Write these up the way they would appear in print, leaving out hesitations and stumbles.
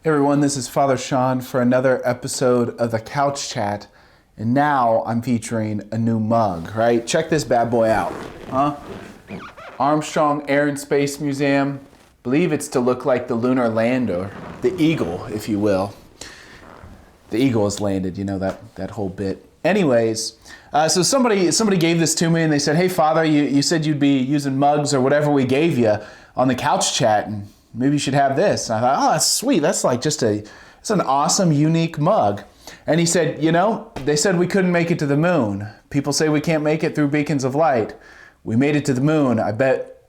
Hey everyone, this is Father Sean for another episode of the Couch Chat, and now I'm featuring a new mug, right? Check this bad boy out, huh? Armstrong Air and Space Museum. Believe it's to look like the lunar lander, the eagle, if you will. The eagle has landed, you know, that whole bit. Anyways, so somebody gave this to me and they said, hey Father, you said you'd be using mugs or whatever we gave you on the Couch Chat, and maybe you should have this. And I thought, oh, that's sweet. That's like it's an awesome, unique mug. And he said, you know, they said we couldn't make it to the moon. People say we can't make it through beacons of light. We made it to the moon. I bet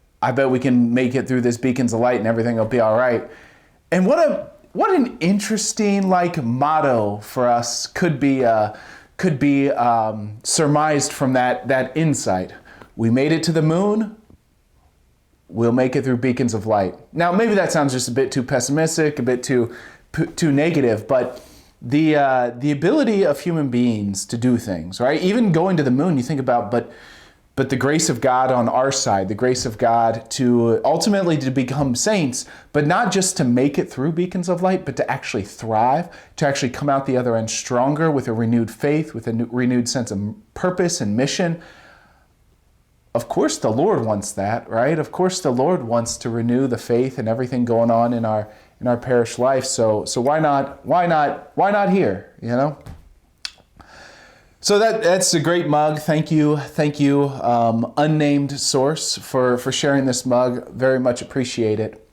we can make it through this beacons of light and everything will be all right. And what an interesting motto for us could be surmised from that insight. We made it to the moon. We'll make it through beacons of light. Now, maybe that sounds just a bit too pessimistic, a bit too negative, but the ability of human beings to do things, right? Even going to the moon, you think about, but the grace of God on our side, the grace of God to ultimately to become saints, but not just to make it through beacons of light, but to actually thrive, to actually come out the other end stronger with a renewed faith, with a renewed sense of purpose and mission. Of course the Lord wants that, right? Of course the Lord wants to renew the faith and everything going on in our parish life. So why not here, you know? So that's a great mug. Thank you, unnamed source for sharing this mug. Very much appreciate it.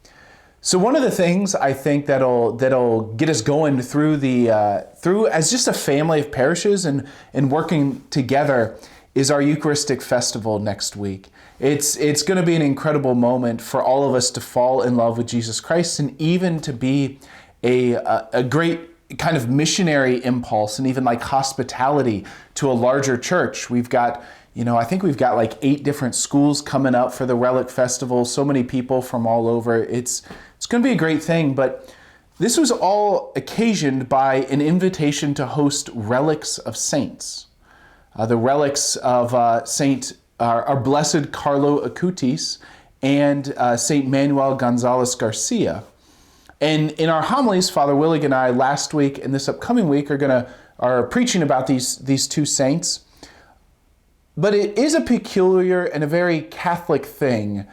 So one of the things I think that'll get us going through as just a family of parishes and working together is our Eucharistic Festival next week. It's going to be an incredible moment for all of us to fall in love with Jesus Christ and even to be a great kind of missionary impulse and even hospitality to a larger church. We've got, I think we've got 8 different schools coming up for the Relic Festival, so many people from all over. It's going to be a great thing, but this was all occasioned by an invitation to host relics of saints. The relics of our blessed Carlo Acutis and Saint Manuel Gonzalez Garcia. And in our homilies, Father Willig and I last week and this upcoming week are preaching about these two saints. But it is a peculiar and a very Catholic thing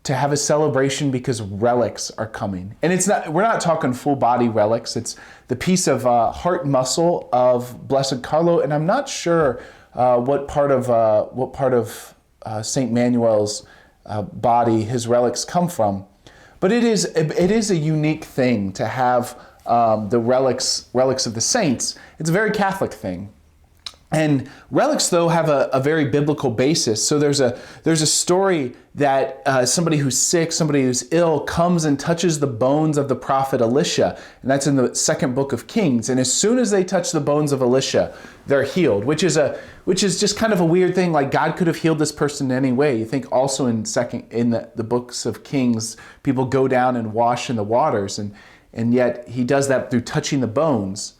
to have a celebration because relics are coming. And we're not talking full body relics. It's the piece of heart muscle of Blessed Carlo, and I'm not sure what part of Saint Manuel's body his relics come from. But it is a unique thing to have the relics of the saints. It's a very Catholic thing. And relics, though, have a very biblical basis. So there's a story that somebody who's sick, somebody who's ill, comes and touches the bones of the prophet Elisha, and that's in the 2nd book of Kings. And as soon as they touch the bones of Elisha, they're healed, which is just kind of a weird thing. Like God could have healed this person in any way. You think also in the books of Kings, people go down and wash in the waters, and yet he does that through touching the bones.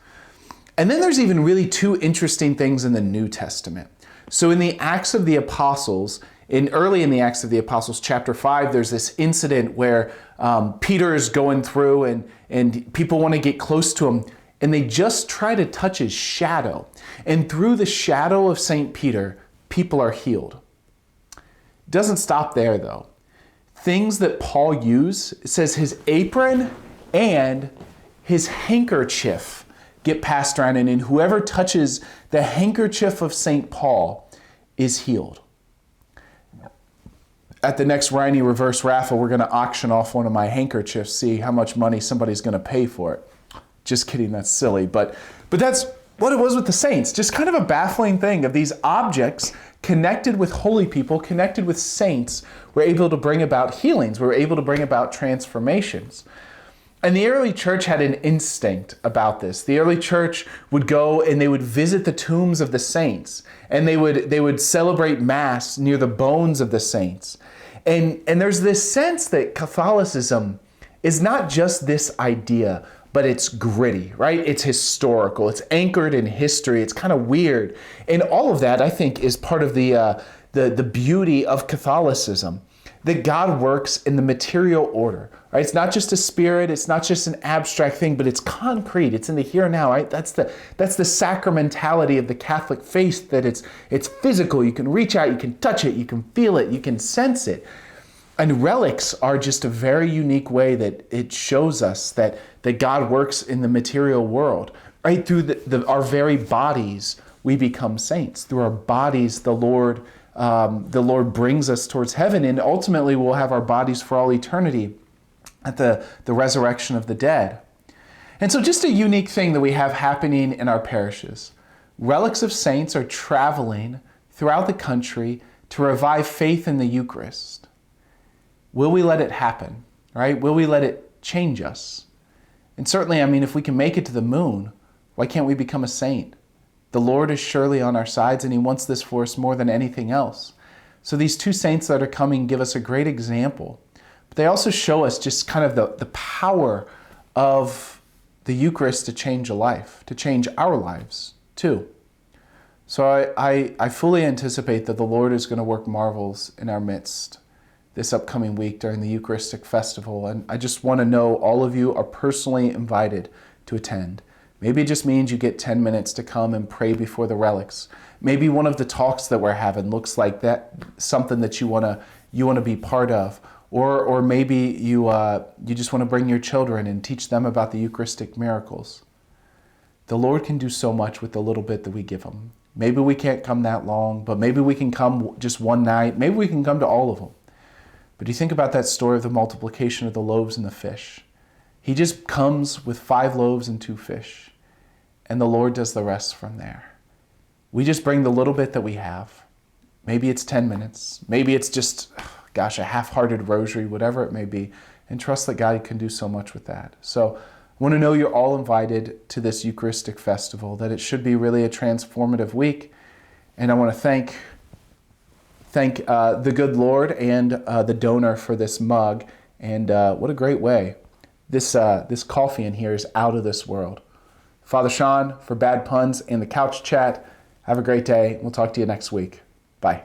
And then there's even really 2 interesting things in the New Testament. So in the Acts of the Apostles, early in the Acts of the Apostles, chapter 5, there's this incident where Peter is going through and people want to get close to him, and they just try to touch his shadow. And through the shadow of St. Peter, people are healed. It doesn't stop there, though. Things that Paul used, it says his apron and his handkerchief get passed around, and whoever touches the handkerchief of St. Paul is healed. At the next Rhiney Reverse raffle, we're going to auction off one of my handkerchiefs, see how much money somebody's going to pay for it. Just kidding, that's silly. But that's what it was with the saints. Just kind of a baffling thing of these objects connected with holy people, connected with saints, were able to bring about healings, were able to bring about transformations. And the early church had an instinct about this. The early church would go and they would visit the tombs of the saints, and they would celebrate Mass near the bones of the saints. And there's this sense that Catholicism is not just this idea, but it's gritty, right? It's historical. It's anchored in history. It's kind of weird. And all of that, I think, is part of the beauty of Catholicism. that God works in the material order, right? It's not just a spirit, it's not just an abstract thing, but it's concrete. It's in the here and now, right? That's the sacramentality of the Catholic faith, that it's physical. You can reach out, you can touch it, you can feel it, you can sense it. And relics are just a very unique way that it shows us that God works in the material world, right? Through our very bodies, we become saints. Through our bodies, the Lord brings us towards heaven, and ultimately we'll have our bodies for all eternity at the resurrection of the dead. And so just a unique thing that we have happening in our parishes. Relics of saints are traveling throughout the country to revive faith in the Eucharist. Will we let it happen, right? Will we let it change us? And certainly, if we can make it to the moon, why can't we become a saint? The Lord is surely on our sides, and he wants this for us more than anything else. So these two saints that are coming give us a great example. But they also show us just kind of the power of the Eucharist to change a life, to change our lives too. So I fully anticipate that the Lord is going to work marvels in our midst this upcoming week during the Eucharistic Festival. And I just want to know all of you are personally invited to attend. Maybe it just means you get 10 minutes to come and pray before the relics. Maybe one of the talks that we're having looks like that, something that you want to be part of. Or maybe you just want to bring your children and teach them about the Eucharistic miracles. The Lord can do so much with the little bit that we give him. Maybe we can't come that long, but maybe we can come just one night. Maybe we can come to all of them. But you think about that story of the multiplication of the loaves and the fish. He just comes with 5 loaves and 2 fish, and the Lord does the rest from there. We just bring the little bit that we have. Maybe it's 10 minutes. Maybe it's just, a half-hearted rosary, whatever it may be, and trust that God can do so much with that. So I want to know you're all invited to this Eucharistic festival, that it should be really a transformative week. And I want to thank the good Lord and the donor for this mug. And what a great way. This coffee in here is out of this world. Father Sean for Bad Puns and the Couch Chat. Have a great day. We'll talk to you next week. Bye.